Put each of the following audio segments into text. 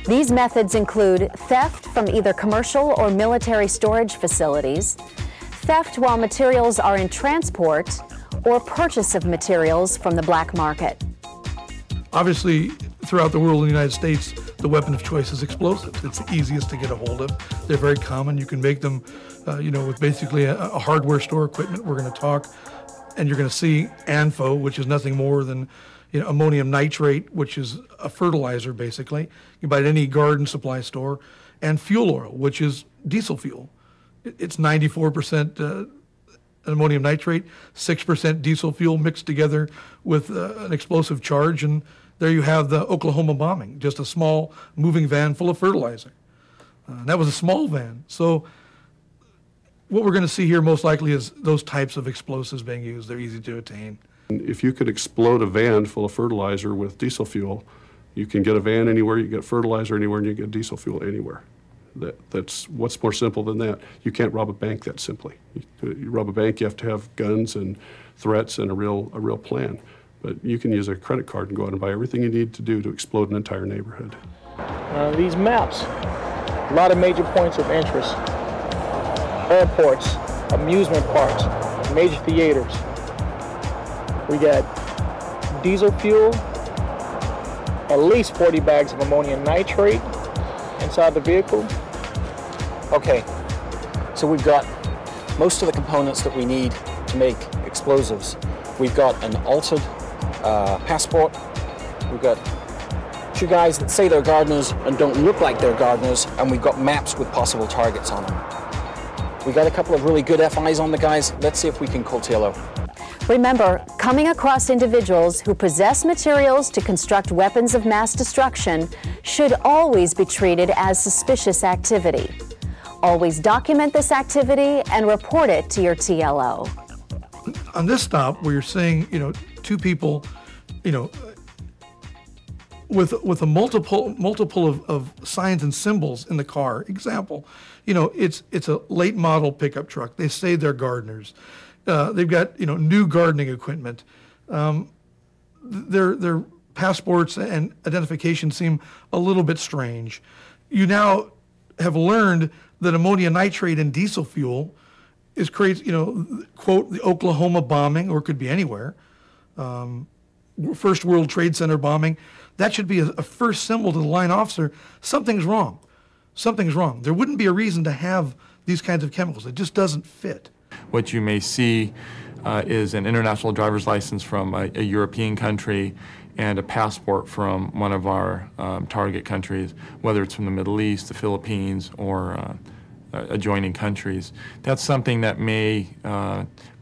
These methods include theft from either commercial or military storage facilities, theft while materials are in transport, or purchase of materials from the black market. Obviously, throughout the world in the United States, the weapon of choice is explosives. It's the easiest to get a hold of. They're very common. You can make them, with basically a hardware store equipment. We're going to talk, and you're going to see ANFO, which is nothing more than ammonium nitrate, which is a fertilizer, basically. You buy it at any garden supply store, and fuel oil, which is diesel fuel. It's 94% ammonium nitrate, 6% diesel fuel mixed together with an explosive charge, and there you have the Oklahoma bombing, just a small moving van full of fertilizer. That was a small van. So what we're going to see here most likely is those types of explosives being used. They're easy to attain. If you could explode a van full of fertilizer with diesel fuel, you can get a van anywhere, you get fertilizer anywhere, and you get diesel fuel anywhere. That's what's more simple than that. You can't rob a bank that simply. You rob a bank, you have to have guns and threats and a real plan. But you can use a credit card and go out and buy everything you need to do to explode an entire neighborhood. These maps, a lot of major points of interest. Airports, amusement parks, major theaters. We got diesel fuel, at least 40 bags of ammonium nitrate inside the vehicle. Okay, so we've got most of the components that we need to make explosives. We've got an altered passport. We've got two guys that say they're gardeners and don't look like they're gardeners, and we've got maps with possible targets on them. We got a couple of really good FIs on the guys. Let's see if we can curtail them. Remember, coming across individuals who possess materials to construct weapons of mass destruction should always be treated as suspicious activity. Always document this activity and report it to your TLO. On this stop, where you're seeing, two people, with a multiple of signs and symbols in the car. Example, it's a late model pickup truck. They say they're gardeners. They've got new gardening equipment. Their passports and identification seem a little bit strange. You now have learned that ammonium nitrate and diesel fuel is creates quote the Oklahoma bombing, or it could be anywhere. First World Trade Center bombing. That should be a first symbol to the line officer. Something's wrong. Something's wrong. There wouldn't be a reason to have these kinds of chemicals. It just doesn't fit. What you may see is an international driver's license from a European country and a passport from one of our target countries, whether it's from the Middle East, the Philippines, or adjoining countries. That's something that may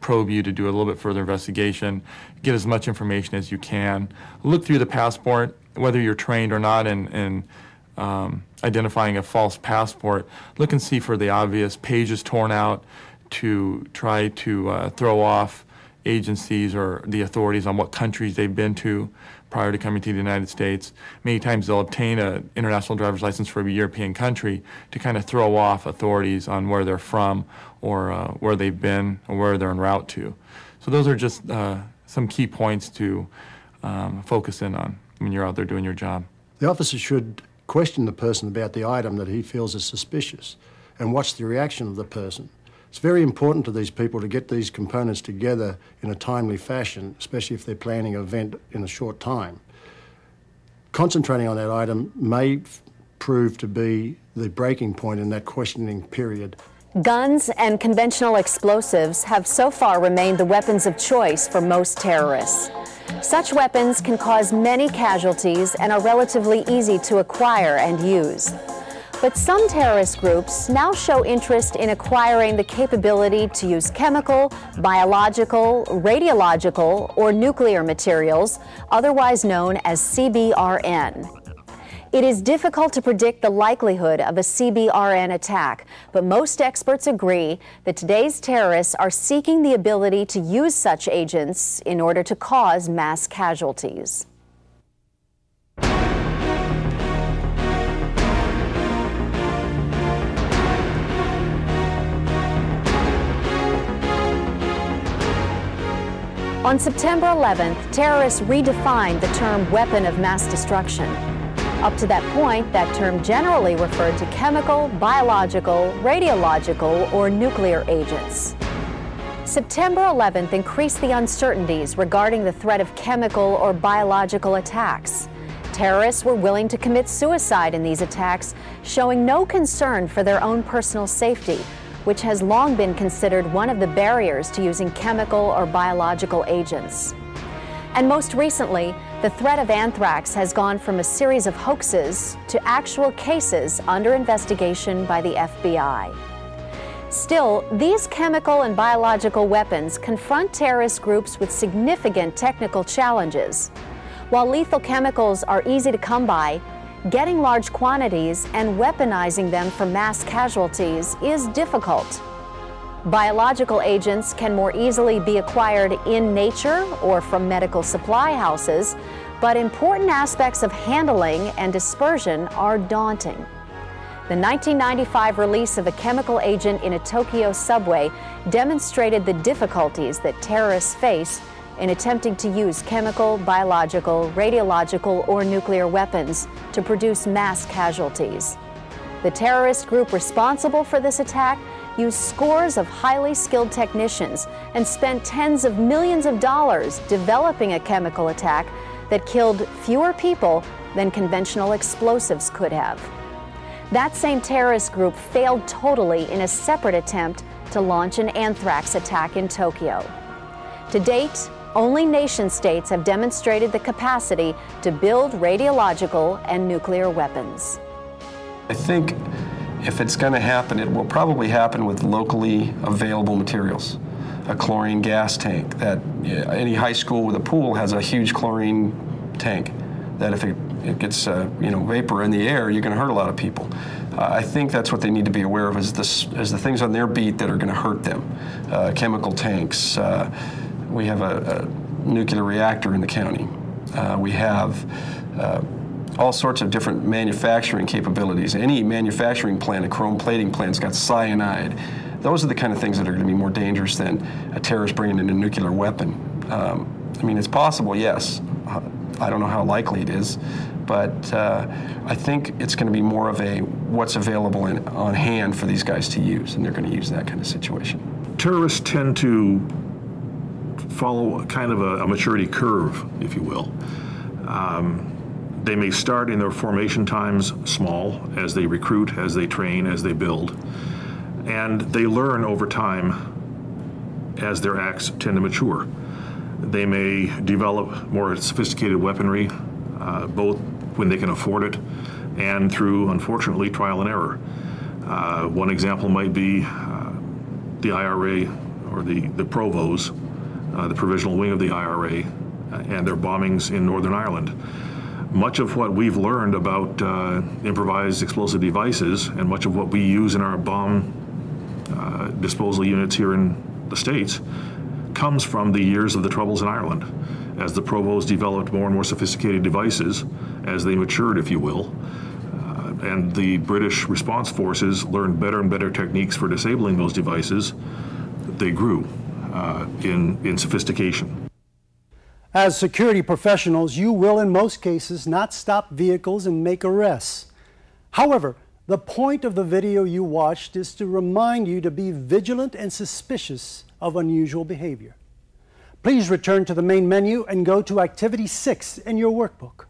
probe you to do a little bit further investigation, get as much information as you can. Look through the passport, whether you're trained or not in identifying a false passport. Look and see for the obvious pages torn out, to try to throw off agencies or the authorities on what countries they've been to prior to coming to the United States. Many times they'll obtain an international driver's license for a European country to kind of throw off authorities on where they're from or where they've been or where they're en route to. So those are just some key points to focus in on when you're out there doing your job. The officer should question the person about the item that he feels is suspicious and watch the reaction of the person. It's very important to these people to get these components together in a timely fashion, especially if they're planning an event in a short time. Concentrating on that item may prove to be the breaking point in that questioning period. Guns and conventional explosives have so far remained the weapons of choice for most terrorists. Such weapons can cause many casualties and are relatively easy to acquire and use. But some terrorist groups now show interest in acquiring the capability to use chemical, biological, radiological, or nuclear materials, otherwise known as CBRN. It is difficult to predict the likelihood of a CBRN attack, but most experts agree that today's terrorists are seeking the ability to use such agents in order to cause mass casualties. On September 11th, terrorists redefined the term weapon of mass destruction. Up to that point, that term generally referred to chemical, biological, radiological, or nuclear agents. September 11th increased the uncertainties regarding the threat of chemical or biological attacks. Terrorists were willing to commit suicide in these attacks, showing no concern for their own personal safety, which has long been considered one of the barriers to using chemical or biological agents. And most recently, the threat of anthrax has gone from a series of hoaxes to actual cases under investigation by the FBI. Still, these chemical and biological weapons confront terrorist groups with significant technical challenges. While lethal chemicals are easy to come by, getting large quantities and weaponizing them for mass casualties is difficult. Biological agents can more easily be acquired in nature or from medical supply houses, but important aspects of handling and dispersion are daunting. The 1995 release of a chemical agent in a Tokyo subway demonstrated the difficulties that terrorists face in attempting to use chemical, biological, radiological, or nuclear weapons to produce mass casualties. The terrorist group responsible for this attack used scores of highly skilled technicians and spent tens of millions of dollars developing a chemical attack that killed fewer people than conventional explosives could have. That same terrorist group failed totally in a separate attempt to launch an anthrax attack in Tokyo. To date, only nation-states have demonstrated the capacity to build radiological and nuclear weapons. I think if it's going to happen, it will probably happen with locally available materials. A chlorine gas tank, that any high school with a pool has a huge chlorine tank, that if it gets vapor in the air, you're going to hurt a lot of people. I think that's what they need to be aware of, is the things on their beat that are going to hurt them. Chemical tanks. We have a nuclear reactor in the county. We have all sorts of different manufacturing capabilities. Any manufacturing plant, a chrome plating plant's got cyanide. Those are the kind of things that are going to be more dangerous than a terrorist bringing in a nuclear weapon. I mean, it's possible, yes. I don't know how likely it is, but I think it's going to be more of a what's available on hand for these guys to use, and they're going to use that kind of situation. Terrorists tend to follow kind of a maturity curve, if you will. They may start in their formation times small, as they recruit, as they train, as they build, and they learn over time as their acts tend to mature. They may develop more sophisticated weaponry, both when they can afford it and through, unfortunately, trial and error. One example might be the IRA, or the Provos, the provisional wing of the IRA, and their bombings in Northern Ireland. Much of what we've learned about improvised explosive devices, and much of what we use in our bomb disposal units here in the States, comes from the years of the Troubles in Ireland. As the Provos developed more and more sophisticated devices, as they matured, if you will, and the British response forces learned better and better techniques for disabling those devices, they grew in sophistication. As security professionals, you will in most cases not stop vehicles and make arrests. However, the point of the video you watched is to remind you to be vigilant and suspicious of unusual behavior. Please return to the main menu and go to Activity 6 in your workbook.